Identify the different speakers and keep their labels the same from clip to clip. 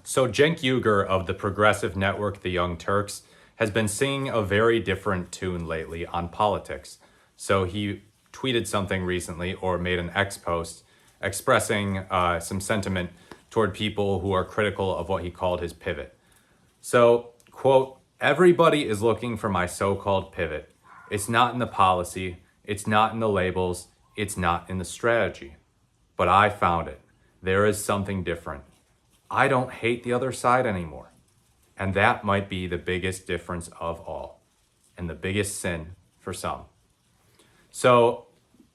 Speaker 1: So Cenk Uygur of the progressive network The Young Turks has been singing a very different tune lately on politics. So he tweeted something recently or made an X post expressing some sentiment toward people who are critical of what he called his pivot. So, quote, everybody is looking for my so-called pivot. It's not in the policy, it's not in the labels, it's not in the strategy. But I found it. There is something different. I don't hate the other side anymore. And that might be the biggest difference of all, and the biggest sin for some. So,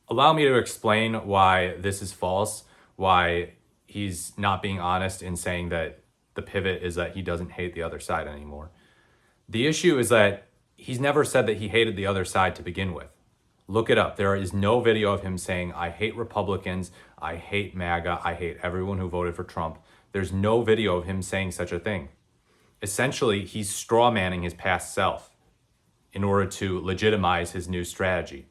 Speaker 1: allow me to explain why this is false, why he's not being honest in saying that the pivot is that he doesn't hate the other side anymore. The issue is that he's never said that he hated the other side to begin with. Look it up. There is no video of him saying, I hate Republicans, I hate MAGA, I hate everyone who voted for Trump. There's no video of him saying such a thing. Essentially, he's straw manning his past self in order to legitimize his new strategy.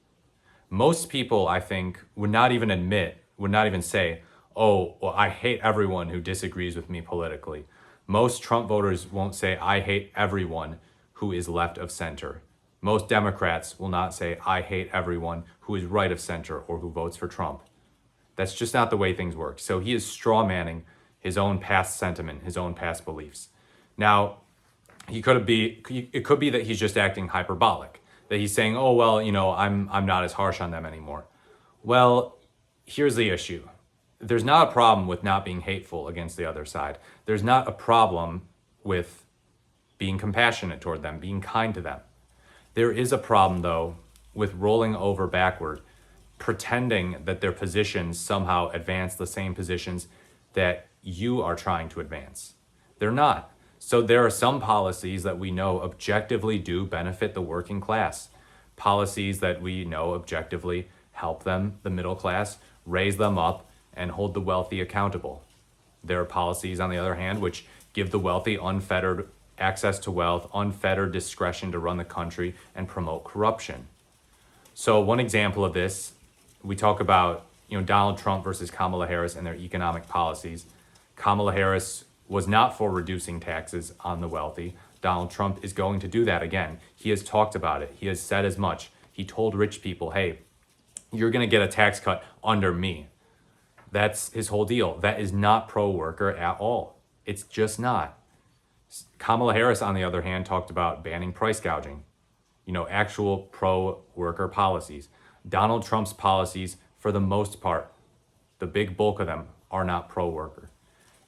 Speaker 1: Most people, I think, would not even say, oh, well, I hate everyone who disagrees with me politically. Most Trump voters won't say, I hate everyone who is left of center. Most Democrats will not say, I hate everyone who is right of center or who votes for Trump. That's just not the way things work. So he is straw manning his own past sentiment, his own past beliefs. Now, it could be that he's just acting hyperbolic, that he's saying, oh, well, I'm not as harsh on them anymore. Well, here's the issue. There's not a problem with not being hateful against the other side. There's not a problem with being compassionate toward them, being kind to them. There is a problem, though, with rolling over backward, pretending that their positions somehow advance the same positions that you are trying to advance. They're not. So there are some policies that we know objectively do benefit the working class. Policies that we know objectively help them, the middle class, raise them up, and hold the wealthy accountable. There are policies, on the other hand, which give the wealthy unfettered access to wealth, unfettered discretion to run the country, and promote corruption. So one example of this, we talk about Donald Trump versus Kamala Harris and their economic policies. Kamala Harris was not for reducing taxes on the wealthy. Donald Trump is going to do that again. He has talked about it. He has said as much. He told rich people, hey, you're going to get a tax cut under me. That's his whole deal. That is not pro-worker at all. It's just not. Kamala Harris, on the other hand, talked about banning price gouging, actual pro-worker policies. Donald Trump's policies, for the most part, the big bulk of them, are not pro-worker.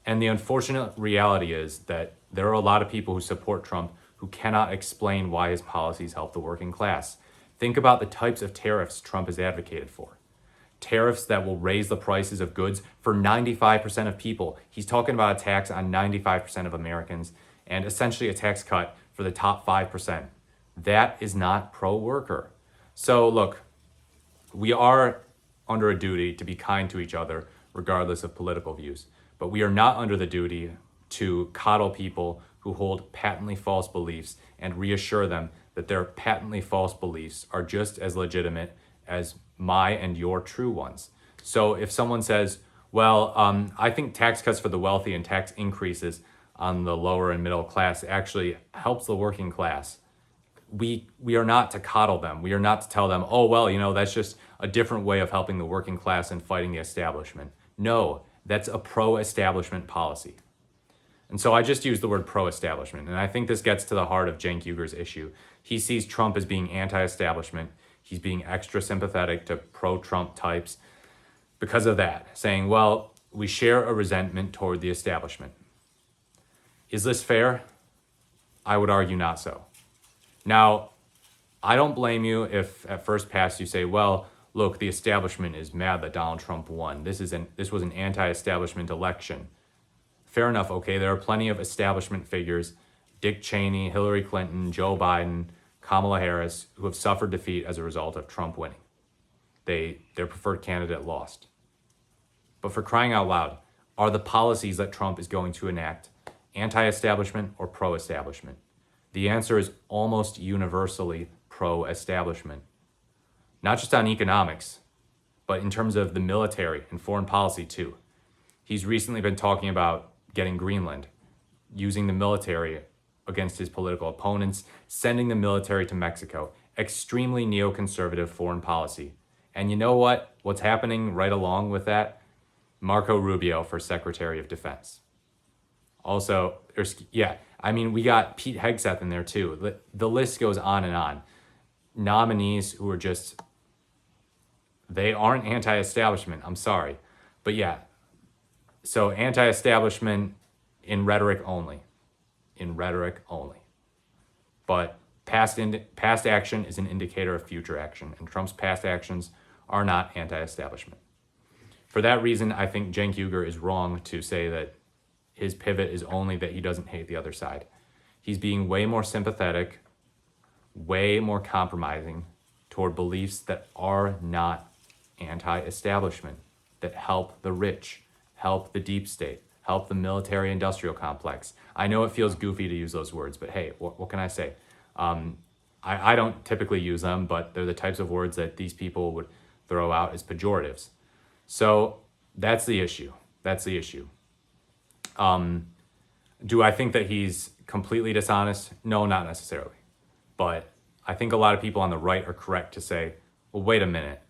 Speaker 1: And the unfortunate reality is that there are a lot of people who support Trump who cannot explain why his policies help the working class. Think about the types of tariffs Trump has advocated for. Tariffs that will raise the prices of goods for 95% of people. He's talking about a tax on 95% of Americans and essentially a tax cut for the top 5%. That is not pro-worker. So look, we are under a duty to be kind to each other regardless of political views, but we are not under the duty to coddle people who hold patently false beliefs and reassure them that their patently false beliefs are just as legitimate as my and your true ones. So if someone says, well, I think tax cuts for the wealthy and tax increases on the lower and middle class actually helps the working class, we are not to coddle them. We are not to tell them, oh, well, that's just a different way of helping the working class and fighting the establishment. No, that's a pro-establishment policy. And so I just used the word pro-establishment, and I think this gets to the heart of Cenk Uygur's issue. He sees Trump as being anti-establishment. He's being extra sympathetic to pro-Trump types because of that, saying, well, we share a resentment toward the establishment. Is this fair? I would argue not so. Now, I don't blame you if at first pass you say, well, look, the establishment is mad that Donald Trump won. This was an anti-establishment election. Fair enough, okay, there are plenty of establishment figures, Dick Cheney, Hillary Clinton, Joe Biden, Kamala Harris, who have suffered defeat as a result of Trump winning. Their preferred candidate lost. But for crying out loud, are the policies that Trump is going to enact anti-establishment or pro-establishment? The answer is almost universally pro-establishment. Not just on economics, but in terms of the military and foreign policy too. He's recently been talking about getting Greenland. using the military against his political opponents, sending the military to Mexico, extremely neoconservative foreign policy. And you know what? What's happening right along with that? Marco Rubio for Secretary of Defense. Also, we got Pete Hegseth in there too. The list goes on and on. Nominees who are just, they aren't anti-establishment, I'm sorry. But yeah, so anti-establishment in rhetoric only. In rhetoric only. But past action is an indicator of future action, and Trump's past actions are not anti-establishment. For that reason, I think Cenk Uygur is wrong to say that his pivot is only that he doesn't hate the other side. He's being way more sympathetic, way more compromising toward beliefs that are not anti-establishment, that help the rich, help the deep state, help the military-industrial complex. I know it feels goofy to use those words, but hey, what can I say? I don't typically use them, but they're the types of words that these people would throw out as pejoratives. So that's the issue. That's the issue. Do I think that he's completely dishonest? No, not necessarily. But I think a lot of people on the right are correct to say, well, wait a minute.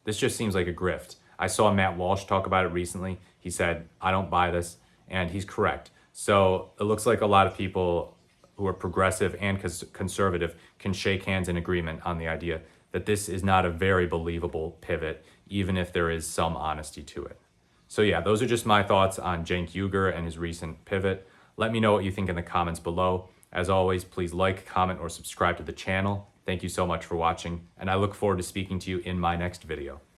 Speaker 1: This just seems like a grift. I saw Matt Walsh talk about it recently. He said, I don't buy this, and he's correct. So it looks like a lot of people who are progressive and conservative can shake hands in agreement on the idea that this is not a very believable pivot, even if there is some honesty to it. So yeah, those are just my thoughts on Cenk Uygur and his recent pivot. Let me know what you think in the comments below. As always, please like, comment, or subscribe to the channel. Thank you so much for watching, and I look forward to speaking to you in my next video.